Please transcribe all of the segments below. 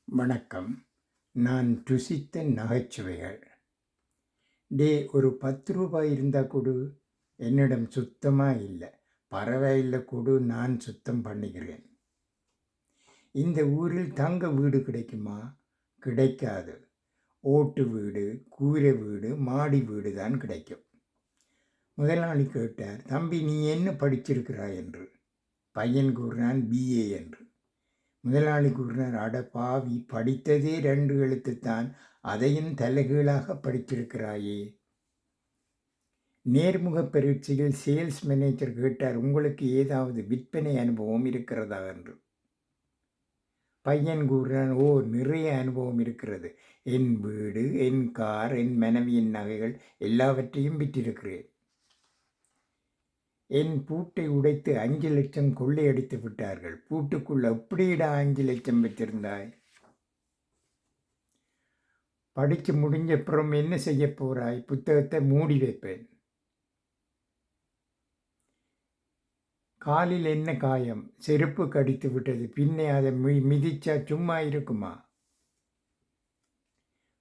வணக்கம். நான் ருசித்த நகைச்சுவைகள். ஒரு ரூ. 10 இருந்தா கொடு. என்னிடம் சுத்தமா இல்ல. பரவாயில்ல கொடு, நான் சுத்தம் பண்ணிக்கிறேன். இந்த ஊரில் தங்க வீடு கிடைக்குமா? கிடைக்காது. ஓட்டு வீடு, கூரை வீடு, மாடி வீடு தான் கிடைக்கும். முதலாளி கேட்டார், தம்பி நீ என்ன படிச்சிருக்கிறாய் என்று. பையன் கூறினான், BA என்று. முதலாளி கூறினார், அட பாவி, படித்ததே 2 எழுத்துத்தான், அதையும் தலைகீழாக படித்திருக்கிறாயே. நேர்முக பரீட்சையில் சேல்ஸ் மேனேஜர் கேட்டார், உங்களுக்கு ஏதாவது விற்பனை அனுபவம் இருக்கிறதா என்று. பையன் கூறினான், நிறைய அனுபவம் இருக்கிறது. என் வீடு, என் கார், என் மனைவியின் நகைகள் எல்லாவற்றையும் விற்றிருக்கிறேன். என் பூட்டை உடைத்து 5 லட்சம் கொள்ளையடித்து விட்டார்கள். பூட்டுக்குள்ள எப்படிடா 5 லட்சம் வச்சிருந்தாய்? படித்து முடிஞ்ச அப்புறம் என்ன செய்ய போறாய்? புத்தகத்தை மூடி வைப்பேன். காலில் என்ன காயம்? செருப்பு கடித்து விட்டது. பின்னே அதை மிதிச்சா சும்மா இருக்குமா?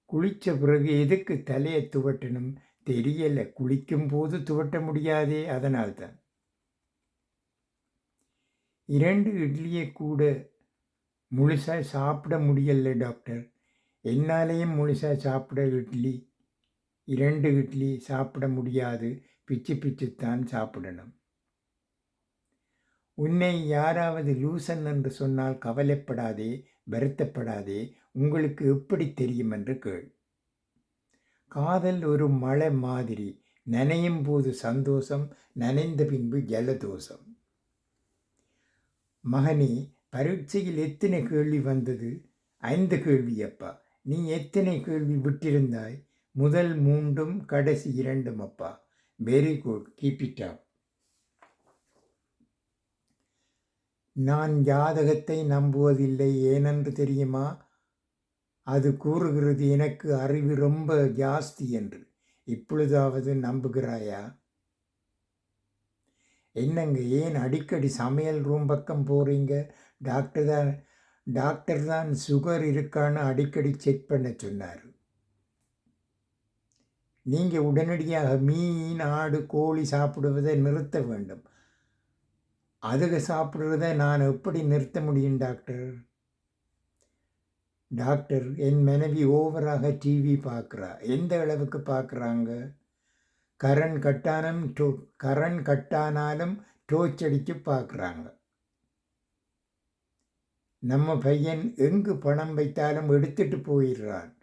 குளிச்ச பிறகு எதுக்கு தலையை துவட்டணும்? தெரியல. குளிக்கும் போது துவட்ட முடியாதே, அதனால்தான். 2 இட்லியை கூட முழுசாக சாப்பிட முடியல டாக்டர். என்னாலேயும் முழுசாக சாப்பிட 2 இட்லி சாப்பிட முடியாது. பிச்சுத்தான் சாப்பிடணும். உன்னை யாராவது லூசன் என்று சொன்னால் கவலைப்படாதே, வருத்தப்படாதே. உங்களுக்கு எப்படி தெரியும் என்று கேள். காதல் ஒரு மழை மாதிரி. நனையும் போது சந்தோஷம், நனைந்த பின்பு ஜலதோஷம். மகனே, பரீட்சையில் எத்தனை கேள்வி வந்தது? 5 கேள்வி அப்பா. நீ எத்தனை கேள்வி விட்டிருந்தாய்? முதல் 3ம் கடைசி 2ம் அப்பா. Very good, keep it up. நான் ஜாதகத்தை நம்புவதில்லை. ஏனென்று தெரியுமா? அது கூறுகிறது எனக்கு அறிவு ரொம்ப ஜாஸ்தி என்று. இப்பொழுதாவது நம்புகிறாயா? என்னங்க, ஏன் அடிக்கடி சமையல் ரூம் பக்கம் போகிறீங்க? டாக்டர் தான் சுகர் இருக்கான்னு அடிக்கடி செக் பண்ண சொன்னார். நீங்கள் உடனடியாக மீன், ஆடு, கோழி சாப்பிடுவதை நிறுத்த வேண்டும். அதுக சாப்பிடுறத நான் எப்படி நிறுத்த முடியும் டாக்டர்? டாக்டர், என் மனைவி ஓவராக டிவி பார்க்குறா. எந்த அளவுக்கு பார்க்குறாங்க? கரண் கட்டானாலும் டோர்ச் அடித்து பார்க்குறாங்க. நம்ம பையன் எங்கு பணம் வைத்தாலும் எடுத்துட்டு போயிடுறான்.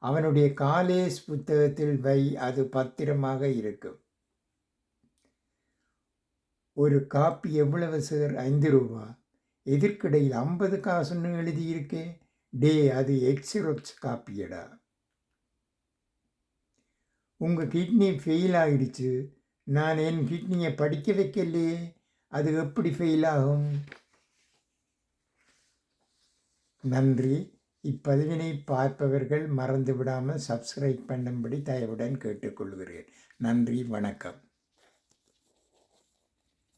அவனுடைய காலேஜ் புத்தகத்தில் வை, அது பத்திரமாக இருக்கும். ஒரு காப்பி எவ்வளவு சார்? 5 ரூபா. எதிர்க்கிடையில் 50 காசுன்னு எழுதியிருக்கே. அது எக்ஸிரோக்ஸ் காப்பியடா. உங்கள் கிட்னி ஃபெயில் ஆகிடுச்சு. நான் என் கிட்னியை படிக்க வைக்கலையே, அது எப்படி ஃபெயில் ஆகும்? நன்றி. இப்பதிவினை பார்ப்பவர்கள் மறந்து விடாமல் சப்ஸ்கிரைப் பண்ணும்படி தயவுடன் கேட்டுக்கொள்கிறேன். நன்றி, வணக்கம்.